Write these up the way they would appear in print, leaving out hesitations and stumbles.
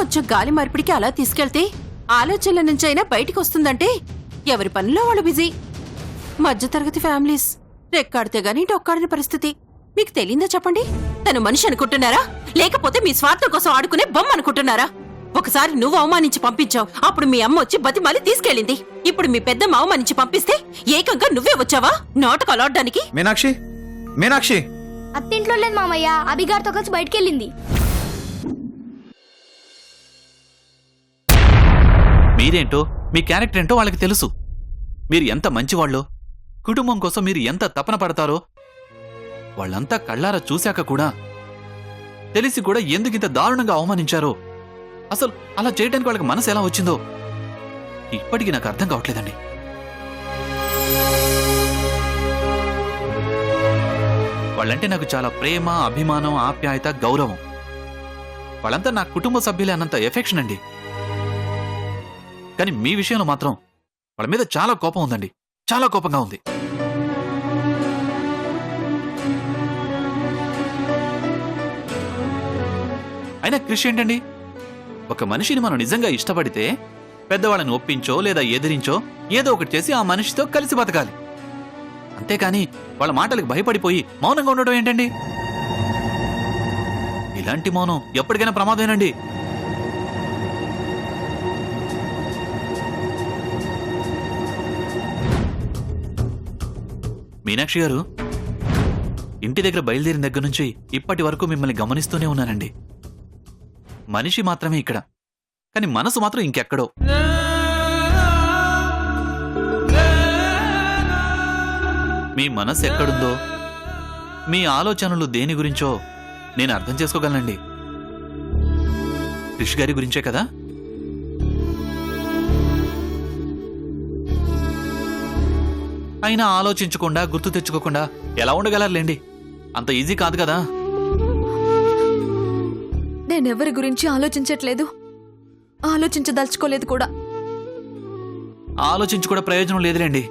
కొంచెం గాలి మార్పిడికి అలా తీసుకెళ్తే ఆలోచనల నుంచైనా బయటికి వస్తుందంటే ఎవరి పనిలో వాళ్ళు బిజీ. మధ్యతరగతి ఫ్యామిలీస్ రెక్కాడితే గానీ డొక్కాడిన పరిస్థితి. మీకు తెలియందా చెప్పండి? తను మనిషి అనుకుంటున్నారా, లేకపోతే మీ స్వార్థం కోసం ఆడుకునే బొమ్మ అనుకుంటున్నారా? ఒకసారి నువ్వు అవమానించి పంపించావు, అప్పుడు మీ అమ్మ వచ్చి బతిమాలి తీసుకెళ్ళింది. ఇప్పుడు మీ పెద్దమ్మ అవమానించి పంపిస్తే ఏకంగా నువ్వే వచ్చావా నాటకాలు ఆడడానికి? మీనాక్షి, మీనాక్షి అత్తింట్లో లేదు మామయ్య, అభిగారితో కలిసి బయటకెళ్ళింది. మీరేంటో మీ క్యారెక్టర్ ఏంటో వాళ్ళకి తెలుసు. మీరు ఎంత మంచివాళ్ళో, కుటుంబం కోసం మీరు ఎంత తపన పడతారో వాళ్ళంతా కళ్ళారా చూశాక కూడా, తెలిసి కూడా ఎందుకింత దారుణంగా అవమానించారో, అసలు అలా చేయడానికి వాళ్ళకి మనసు ఎలా వచ్చిందో ఇప్పటికీ నాకు అర్థం కావట్లేదండి. వాళ్ళంటే నాకు చాలా ప్రేమ, అభిమానం, ఆప్యాయత, గౌరవం. వాళ్ళంతా నా కుటుంబ సభ్యులే అన్నంత ఎఫెక్షన్ అండి. కానీ మీ విషయంలో మాత్రం వాళ్ళ మీద చాలా కోపం ఉందండి, చాలా కోపంగా ఉంది. అయినా కృషి ఏంటండి? ఒక మనిషిని మనం నిజంగా ఇష్టపడితే పెద్దవాళ్ళని ఒప్పించో లేదా ఎదిరించో ఏదో ఒకటి చేసి ఆ మనిషితో కలిసి బతకాలి. అంతేకాని వాళ్ళ మాటలకు భయపడిపోయి మౌనంగా ఉండడం ఏంటండి? ఇలాంటి మౌనం ఎప్పటికైనా ప్రమాదమేనండి. మీనాక్షి గారు, ఇంటి దగ్గర బయలుదేరిన దగ్గర నుంచి ఇప్పటి వరకు మిమ్మల్ని గమనిస్తూనే ఉన్నానండి. మనిషి మాత్రమే ఇక్కడ, కానీ మనసు మాత్రం ఇంకెక్కడో. మీ మనసు ఎక్కడుందో, మీ ఆలోచనలు దేని గురించో నేను అర్థం చేసుకోగలనండి. కృషి గారి గురించే కదా? అయినా ఆలోచించకుండా, గుర్తు తెచ్చుకోకుండా ఎలా ఉండగలరులేండి? అంత ఈజీ కాదు కదా. నేనెవరి గురించి ఆలోచించట్లేదు, ఆలోచించదలుచుకోలేదు కూడా. ఆలోచించి కూడా ప్రయోజనం లేదులేండి.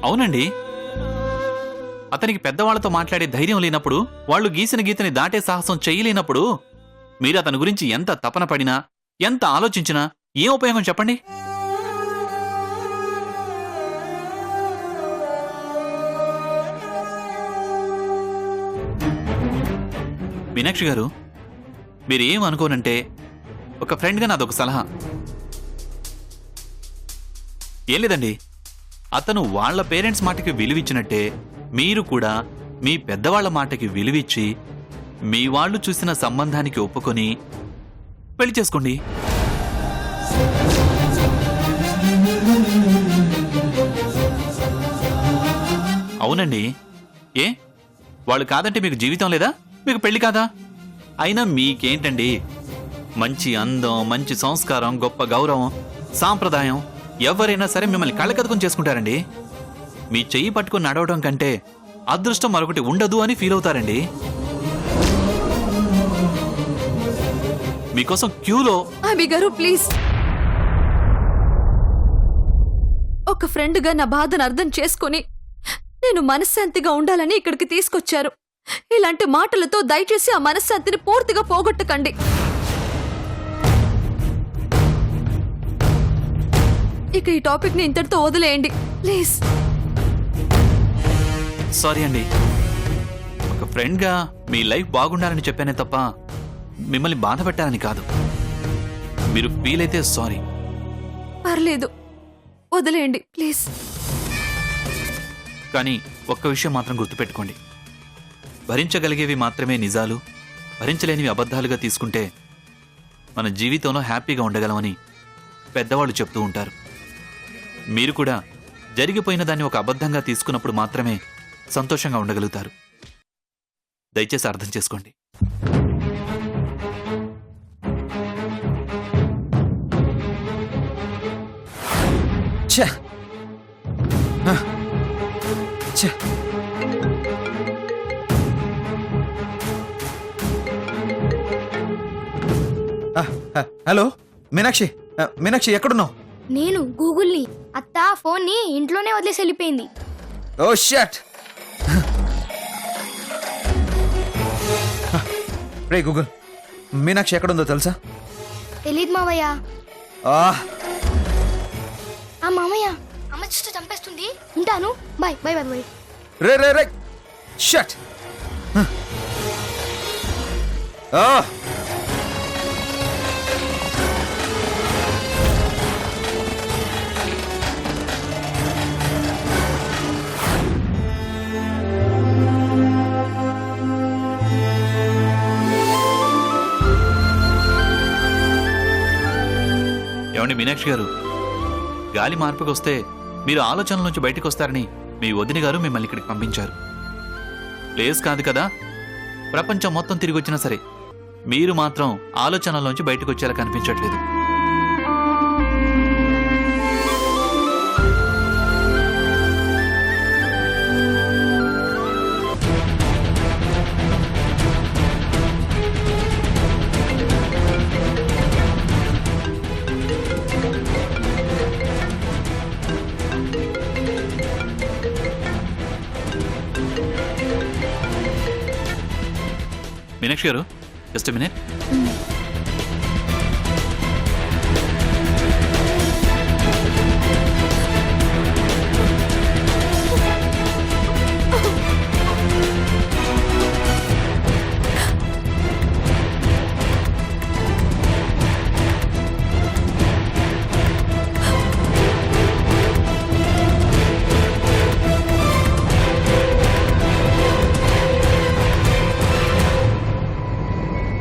అవునండి, అతనికి పెద్దవాళ్లతో మాట్లాడే ధైర్యం లేనప్పుడు, వాళ్ళు గీసిన గీతని దాటే సాహసం చెయ్యలేనప్పుడు మీరు అతని గురించి ఎంత తపన పడినా, ఎంత ఆలోచించినా ఏం ఉపయోగం చెప్పండి? మీనాక్షి గారు, మీరేం అనుకోనంటే ఒక ఫ్రెండ్గా నాదొక సలహా. ఏం లేదండి, అతను వాళ్ల పేరెంట్స్ మాటకి విలువిచ్చినట్టే మీరు కూడా మీ పెద్దవాళ్ల మాటకి విలువిచ్చి మీ వాళ్ళు చూసిన సంబంధానికి ఒప్పుకొని పెళ్లి చేసుకోండి. అవునండి, ఏ వాళ్ళు కాదంటే మీకు జీవితం లేదా? మీకు పెళ్లి కాదా? అయినా మీకేంటండి, మంచి అందం, మంచి సంస్కారం, గొప్ప గౌరవం, సాంప్రదాయం, ఎవరైనా సరే మిమ్మల్ని కళ్ళకద్దుకుని చేసుకుంటారండి. మీ చెయ్యి పట్టుకుని నడవడం కంటే అదృష్టం మరొకటి ఉండదు అని ఫీల్ అవుతారండి. మీకోసం క్యూలో. అభి గారు ప్లీజ్, ఒక ఫ్రెండ్గా నా బాధను అర్థం చేసుకుని నేను మనశ్శాంతిగా ఉండాలని ఇక్కడికి తీసుకొచ్చారు. ఇలాంటి మాటలతో దయచేసి ఆ మనశ్శాంతిని పూర్తిగా పోగొట్టకండి. ఇక ఈ టాపిక్ ని ఇంతటితో వదిలేయండి ప్లీజ్. సారీ అండి, ఒక ఫ్రెండ్గా మీ లైఫ్ బాగుండాలని చెప్పానే తప్ప మిమ్మల్ని బాధ పెట్టాలని కాదు. మీరు ఫీల్ అయితే సారీ. పర్లేదు, వదిలేయండి ప్లీజ్. కానీ ఒక్క విషయం మాత్రం గుర్తుపెట్టుకోండి, భరించగలిగేవి మాత్రమే నిజాలు, భరించలేనివి అబద్ధాలుగా తీసుకుంటే మన జీవితంలో హ్యాపీగా ఉండగలమని పెద్దవాళ్ళు చెప్తూ ఉంటారు. మీరు కూడా జరిగిపోయిన దాన్ని ఒక అబద్ధంగా తీసుకున్నప్పుడు మాత్రమే సంతోషంగా ఉండగలుగుతారు. దయచేసి అర్థం చేసుకోండి. హలో మీనాక్షి, మీనాక్షి ఎక్కడున్నావు? నేను గూగుల్ని. అత్త ఫోన్ని ఇంట్లోనే వదిలేసి వెళ్ళిపోయింది. ఓ షట్. రే గూగుల్, మీనాక్షి ఎక్కడుందో తెలుసా? తెలీదు మావయ్య. ఆ, ఆ మామయ్య, అమ్మ చూస్తే చంపేస్తుంది. ఉంటాను. Bye bye bye bye. రే రే రే షట్. ఏమండి మీనాక్షి గారు, గాలి మార్పుకి వస్తే మీరు ఆలోచనల నుంచి బయటకు వస్తారని మీ వదిన గారు మిమ్మల్ని ఇక్కడికి పంపించారు. ప్లేస్ కాదు కదా, ప్రపంచం మొత్తం తిరిగి వచ్చినా సరే మీరు మాత్రం ఆలోచనల్లోంచి బయటకు వచ్చేలా కనిపించట్లేదు. Meenakshi garu, just minute.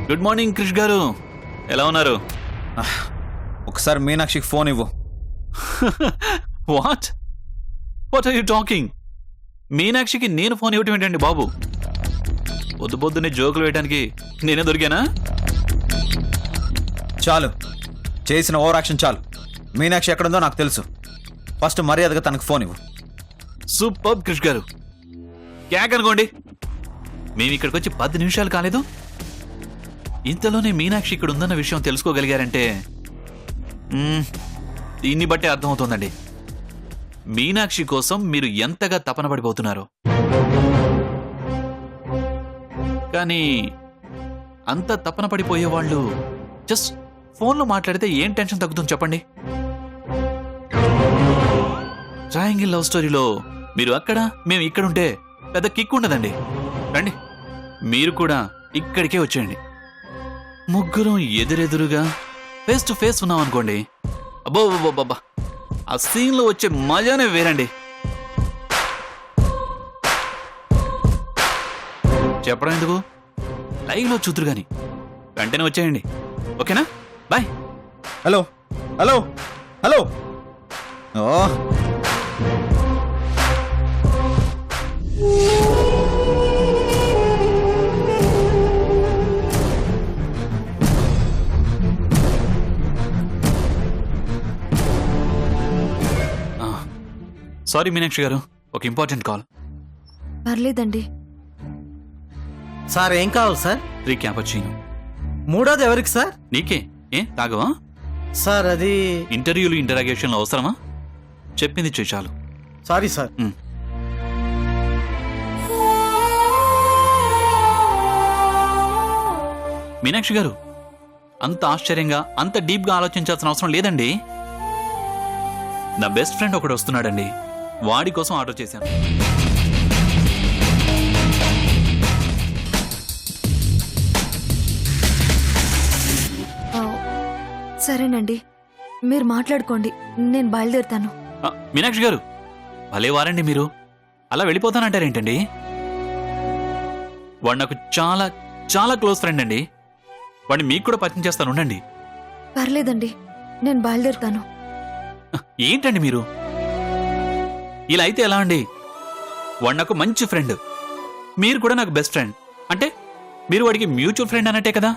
Good morning Krish garu, ఎలా ఉన్నారు? ఒకసారి మీనాక్షికి ఫోన్ ఇవ్వు. What what are you talking? మీనాక్షికి నేను ఫోన్ ఇవ్వటం ఏంటండి బాబు? పొద్దు పొద్దున్నే జోకులు వేయడానికి నేనే దొరికానా? చాలు, చేసిన ఓవర్ యాక్షన్ చాలు. మీనాక్షి ఎక్కడుందో నాకు తెలుసు. ఫస్ట్ మర్యాదగా తనకు ఫోన్ ఇవ్వు. సూపర్ క్రిష్ గారు, క్యాక్ అనుకోండి. మేము ఇక్కడికి వచ్చి 10 నిమిషాలు కాలేదు, ఇంతలోనే మీనాక్షి ఇక్కడ ఉందన్న విషయం తెలుసుకోగలిగారంటే దీన్ని బట్టే అర్థమవుతోందండి మీనాక్షి కోసం మీరు ఎంతగా తపన పడిపోతున్నారో. కానీ అంత తపన పడిపోయే వాళ్ళు జస్ట్ ఫోన్లో మాట్లాడితే ఏం టెన్షన్ తగ్గుతుంది చెప్పండి? ట్రయాంగిల్ లవ్ స్టోరీలో మీరు అక్కడ మేము ఇక్కడుంటే పెద్ద కిక్ ఉండదండి. రండి, మీరు కూడా ఇక్కడికే వచ్చేయండి. ముగ్గురం ఎదురెదురుగా ఫేస్ టు ఫేస్ ఉన్నాం అనుకోండి, అబ్బోబ్బా, ఆ సీన్లో వచ్చే మజానే వేరండి. చెప్పడం ఎందుకు, లైవ్లో చూతురు గాని వెంటనే వచ్చేయండి. ఓకేనా? Bye. Hello hello hello. Oh sorry Meenakshi garu, ఒక ఇంపార్టెంట్ కాల్. పర్లేదండి. సార్ ఏం కావాలి సార్? 3 క్యాపచినో. మూడోది ఎవరికి సార్? నీకే. ఏ తాగవా? సార్ అది ఇంటర్వ్యూలు ఇంటరాగేషన్లు అవసరమా? చెప్పింది చెయ్యి చాలు. Sorry sir. మీనాక్షి గారు, అంత ఆశ్చర్యంగా అంత డీప్గా ఆలోచించాల్సిన అవసరం లేదండి. నా బెస్ట్ ఫ్రెండ్ ఒకడు వస్తున్నాడండి, వాడి కోసం ఆర్డర్ చేశాను. సరేనండి, మీరు మాట్లాడుకోండి, నేను బయలుదేరుతాను. మీనాక్షి గారు, భలే వారండి మీరు. అలా వెళ్ళిపోతానంటారేంటండి? వాడు నాకు చాలా చాలా క్లోజ్ ఫ్రెండ్ అండి. వాడిని మీకు కూడా పరిచయం చేస్తాను, ఉండండి. పర్లేదండి, నేను బయలుదేరుతాను. ఏంటండి మీరు ఇలా అయితే ఎలా అండి? వాడు నాకు మంచి ఫ్రెండ్, మీరు కూడా నాకు బెస్ట్ ఫ్రెండ్. అంటే మీరు వాడికి మ్యూచువల్ ఫ్రెండ్ అన్నట్టే కదా?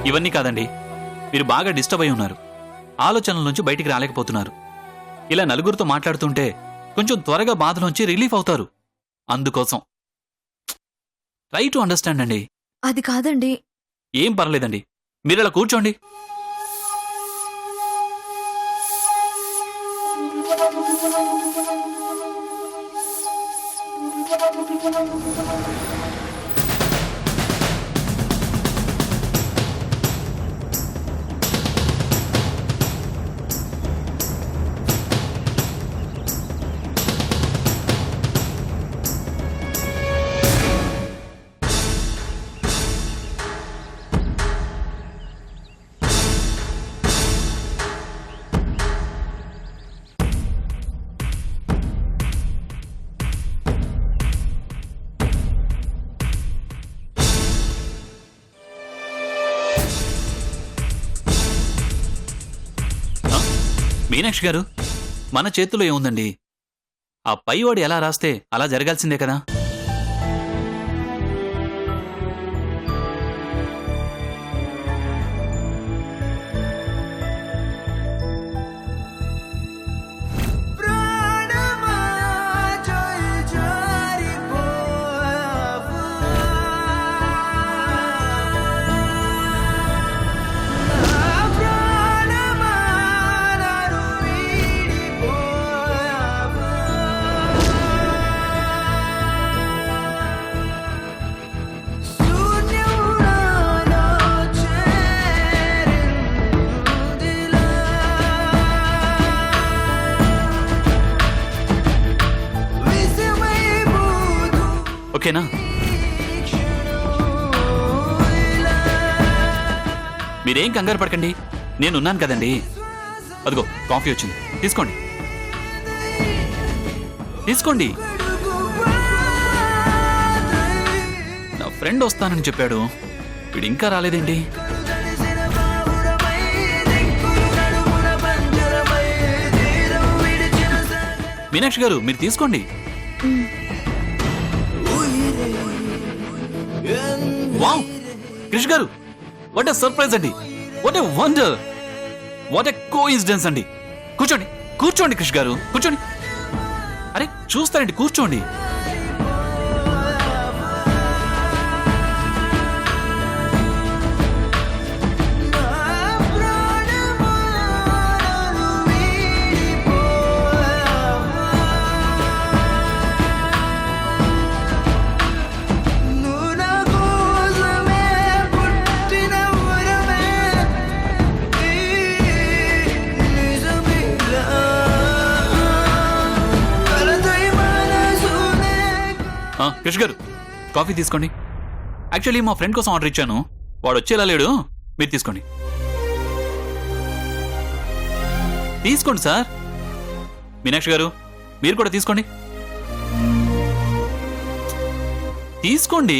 ఇవన్నీ కాదండి, మీరు బాగా డిస్టర్బ్ అయి ఉన్నారు, ఆలోచనల నుంచి బయటికి రాలేకపోతున్నారు. ఇలా నలుగురితో మాట్లాడుతుంటే కొంచెం త్వరగా బాధలోంచి రిలీఫ్ అవుతారు. అందుకోసం ట్రై టు అండర్స్టాండ్ అండి. అది కాదండి. ఏం పర్లేదండి, మీరు ఇలా కూర్చోండి. మీనాక్షి గారు, మన చేతిలో ఏముందండి? ఆ పైవాడు ఎలా రాస్తే అలా జరగాల్సిందే కదా. ఓకేనా? మీరేం కంగారు పడకండి, నేనున్నాను కదండి. అదిగో కాఫీ వచ్చింది, తీసుకోండి తీసుకోండి. నా ఫ్రెండ్ వస్తానని చెప్పాడు, వీడు ఇంకా రాలేదేంటి? మీనాక్షి గారు, మీరు తీసుకోండి. వావ్, క్రిష్ గారు, వాట్ ఎ సర్ప్రైజ్ అండి, what a wonder, what a coincidence అండి. కూర్చోండి కూర్చోండి క్రిష్ గారు, కూర్చోండి. అరే చూస్తారండి, కూర్చోండి. క్రిష్ గారు, కాఫీ తీసుకోండి. యాక్చువల్లీ మా ఫ్రెండ్ కోసం ఆర్డర్ ఇచ్చాను, వాడు వచ్చేలా లేడు, మీరు తీసుకోండి. తీసుకోండి సార్. మీనాక్షి గారు, మీరు కూడా తీసుకోండి. తీసుకోండి.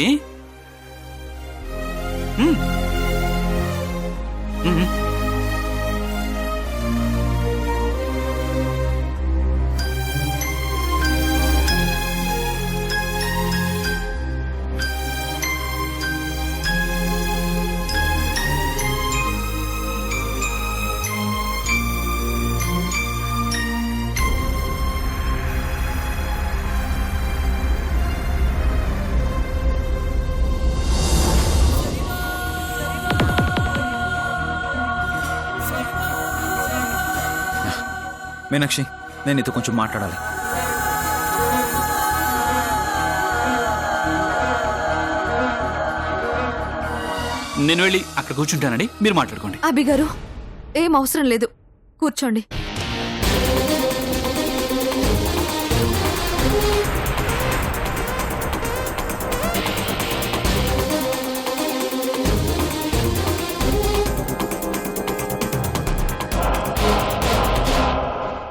మీనాక్షి, నేను నీతో కొంచెం మాట్లాడాలి. నేను వెళ్ళి అక్కడ కూర్చుంటానండి, మీరు మాట్లాడుకోండి. అభి గారు, ఏం అవసరం లేదు, కూర్చోండి.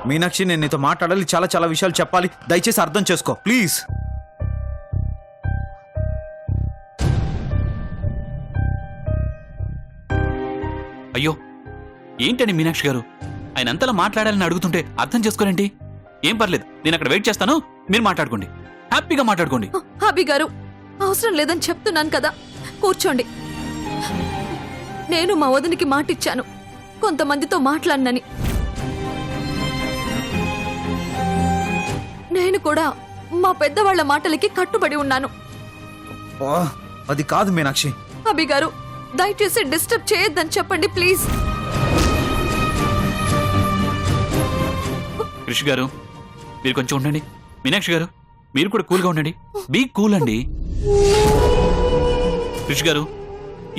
మీనాక్షి, నేను నీతో మాట్లాడాలి, చాలా చాలా విషయాలు చెప్పాలి, దయచేసి అర్థం చేసుకో ప్లీజ్. అయ్యో ఏంటండి మీనాక్షి గారు, ఆయన అంతలా మాట్లాడాలని అడుగుతుంటే అర్థం చేసుకోరేంటి? ఏం పర్లేదు, నేను అక్కడ వెయిట్ చేస్తాను, మీరు మాట్లాడుకోండి, హ్యాపీగా మాట్లాడుకోండి. అభి గారు, అవసరం లేదని చెప్తున్నాను కదా, కూర్చోండి. నేను మా వదినికి మాటిచ్చాను, కొంతమందితో మాట్లాడినని. నేను కూడా మా పెద్దవాళ్ల మాటలకి కట్టుబడి ఉన్నాను. అది కాదు మీనాక్షి. అభి గారు, దయచేసి డిస్టర్బ్ చేయొద్దని చెప్పండి ప్లీజ్. క్రిష్ గారు, మీరు కొంచెం ఉండండి. మీనాక్షి గారు, మీరు కూడా కూల్గా ఉండండి. బీ కూల్ అండి. క్రిష్ గారు,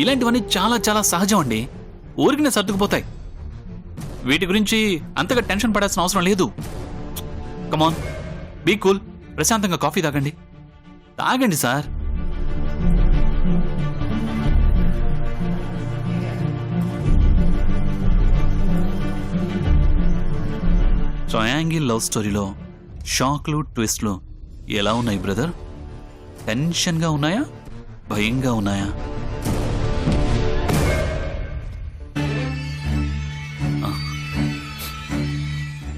ఇలాంటివన్నీ చాలా చాలా సహజం అండి. ఊరికినే సర్దుకుపోతాయి. వీటి గురించి అంతగా టెన్షన్ పడాల్సిన అవసరం లేదు. కమాన్, బీ కూల్. ప్రశాంతంగా కాఫీ తాగండి. తాగండి సార్. ట్రయాంగిల్ లవ్ స్టోరీలో షాక్లు ట్విస్ట్లు ఎలా ఉన్నాయి బ్రదర్? టెన్షన్గా ఉన్నాయా, భయంగా ఉన్నాయా?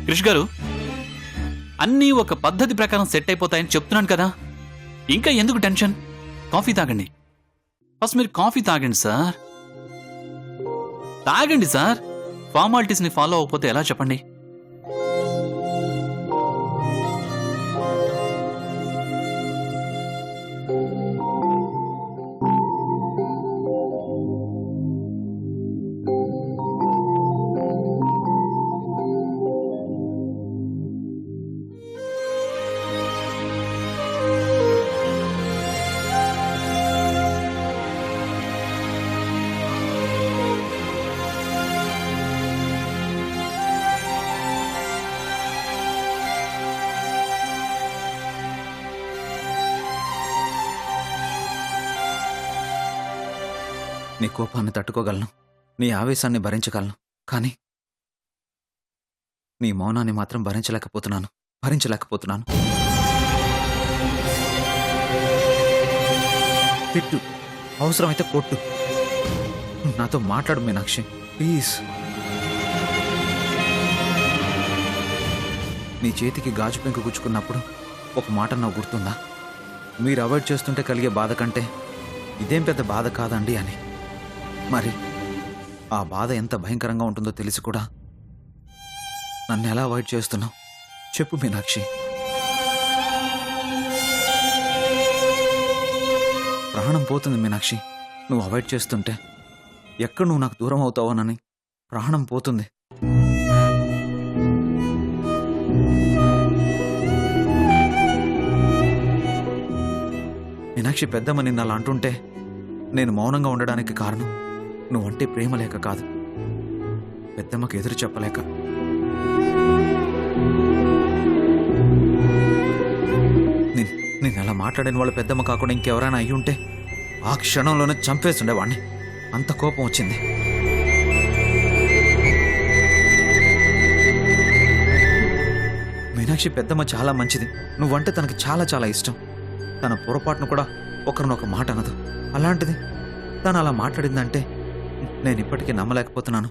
క్రిష్ గారు, అన్నీ ఒక పద్ధతి ప్రకారం సెట్ అయిపోతాయని చెప్తున్నాను కదా, ఇంకా ఎందుకు టెన్షన్? కాఫీ తాగండి. ఫస్ట్ మీరు కాఫీ తాగండి సార్. తాగండి సార్. ఫార్మాలిటీస్ని ఫాలో అవ్వకపోతే ఎలా చెప్పండి? నీ కోపాన్ని తట్టుకోగలను, నీ ఆవేశాన్ని భరించగలను, కానీ నీ మౌనాన్ని మాత్రం భరించలేకపోతున్నాను. తిట్టు, అవసరమైతే కొట్టు, నాతో మాట్లాడు మీనాక్షి, ప్లీజ్. నీ చేతికి గాజు పెంకు గుచ్చుకున్నప్పుడు ఒక మాట నాకు గుర్తుందా? మీరు అవాయిడ్ చేస్తుంటే కలిగే బాధ కంటే ఇదేం పెద్ద బాధ కాదండి అని. మరి ఆ బాధ ఎంత భయంకరంగా ఉంటుందో తెలిసి కూడా నన్ను ఎలా అవాయిడ్ చేస్తున్నావు చెప్పు మీనాక్షి. ప్రాణం పోతుంది మీనాక్షి నువ్వు అవాయిడ్ చేస్తుంటే. ఎక్కడ నువ్వు నాకు దూరం అవుతావోనని ప్రాణం పోతుంది. మీనాక్షి, పెద్దమ్మ నిన్న అలా అంటుంటే నేను మౌనంగా ఉండడానికి కారణం నువ్వంటే ప్రేమ లేక కాదు, పెద్దమ్మకు ఎదురు చెప్పలేక. నేను అలా మాట్లాడిన వాళ్ళ పెద్దమ్మ కాకుండా ఇంకెవరైనా అయ్యి ఉంటే ఆ క్షణంలోనే చంపేస్తుండేవాడిని. అంత కోపం వచ్చింది. మీనాక్షి, పెద్దమ్మ చాలా మంచిది. నువ్వంటే తనకి చాలా చాలా ఇష్టం. తన పొరపాటును కూడా ఒకరినొక మాట అనదు. అలాంటిది తను అలా మాట్లాడిందంటే నేను ఇప్పటికీ నమ్మలేకపోతున్నాను.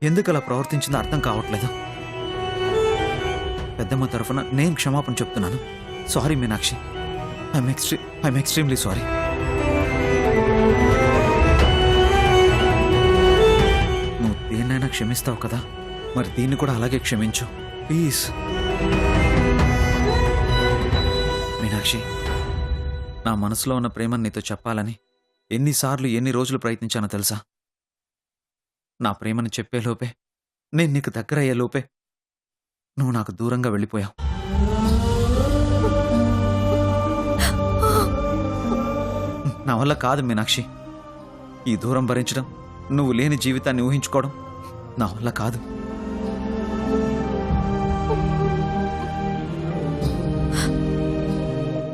ఎందుకు అలా ప్రవర్తించిందో అర్థం కావట్లేదు. పెద్దమ్మ తరఫున నేను క్షమాపణ చెప్తున్నాను. Sorry Meenakshi, I'm extremely sorry. నువ్వు దేన్నైనా క్షమిస్తావు కదా, మరి దీన్ని కూడా అలాగే క్షమించు ప్లీజ్. మీనాక్షి, నా మనసులో ఉన్న ప్రేమను నీతో చెప్పాలని ఎన్నిసార్లు ఎన్ని రోజులు ప్రయత్నించానో తెలుసా? నా ప్రేమని చెప్పేలోపే, నేను నీకు దగ్గర అయ్యేలోపే నువ్వు నాకు దూరంగా వెళ్ళిపోయావు. నా వల్ల కాదు మీనాక్షి. ఈ దూరం భరించడం, నువ్వు లేని జీవితాన్ని ఊహించుకోవడం నా వల్ల కాదు.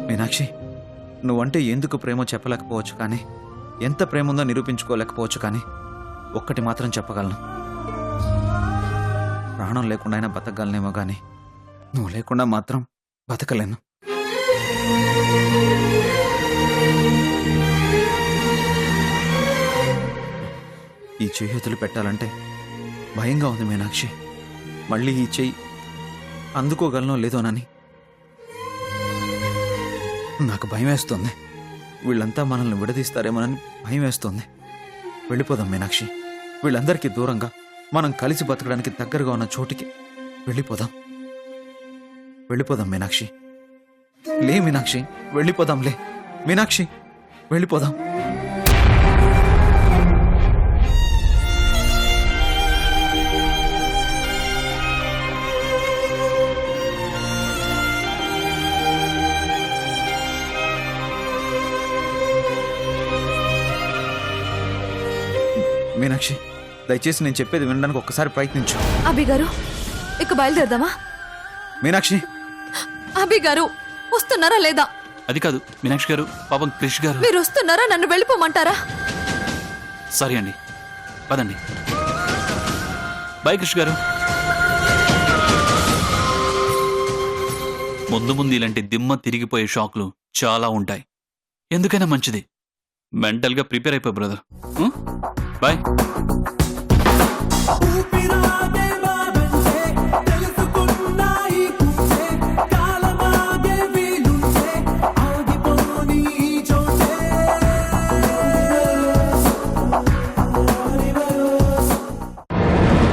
మీనాక్షి, నువ్వంటే ఎందుకు ప్రేమో చెప్పలేకపోవచ్చు, కానీ ఎంత ప్రేమ ఉందో నిరూపించుకోలేకపోవచ్చు, కానీ ఒక్కటి మాత్రం చెప్పగలను. ప్రాణం లేకుండా అయినా బతకగలనేమో కానీ నువ్వు లేకుండా మాత్రం బతకలేను. ఈ చేతులు పెట్టాలంటే భయంగా ఉంది మీనాక్షి. మళ్ళీ ఈ చెయ్యి అందుకోగలనో లేదోనని నాకు భయం వేస్తుంది. వీళ్ళంతా మనల్ని విడదీస్తారేమోనని భయం వేస్తుంది. వెళ్ళిపోదాం మీనాక్షి. వీళ్ళందరికీ దూరంగా మనం కలిసి బతకడానికి దగ్గరగా ఉన్న చోటికి వెళ్ళిపోదాం. మీనాక్షి. లే మీనాక్షి, వెళ్ళిపోదాం. లే మీనాక్షి, వెళ్ళిపోదాం. మీనాక్షి దయచేసి నేను చెప్పేది వినడానికి ఒక్కసారి ప్రయత్నించు. అభి గారు ఇక బయలుదేరదామా? మీనాక్షి అభి గారు వస్తున్నారా లేదా? అది కాదు మీనాక్షి గారు, పాపం క్రిష్ గారు. మీరు వస్తున్నారా? నన్ను వెళ్ళిపోమంటారా? సారీ అండి, పదండి. బాయ్ క్రిష్ గారు. ముందు ముందు ఇలాంటి దిమ్మ తిరిగిపోయే షాక్లు చాలా ఉంటాయి. ఎందుకైనా మంచిది మెంటల్గా ప్రిపేర్ అయిపోయి బ్రదర్. బాయ్.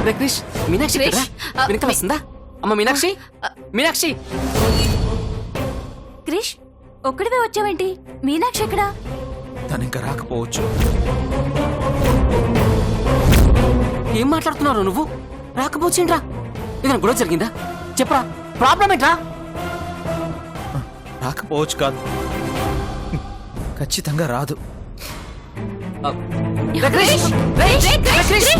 రే క్రిష్, మీనాక్షి క్రిష్, ఎక్కడ్రా? వెనకాల వస్తుందా? అమ్మ మీనాక్షి, మీనాక్షి. క్రిష్ ఒక్కడివే వచ్చావేంటి? మీనాక్షి ఎక్కడా? తను ఇంకా రాకపోవచ్చు. ఏం మాట్లాడుతున్నావు నువ్వు? రాకపోవచ్చేంట్రా? ఏదైనా గొడవ జరిగిందా? చెప్పరా, ప్రాబ్లం ఏంట్రా? రాకపోవచ్చు కాదు, ఖచ్చితంగా రాదు. రే క్రిష్, రే క్రిష్.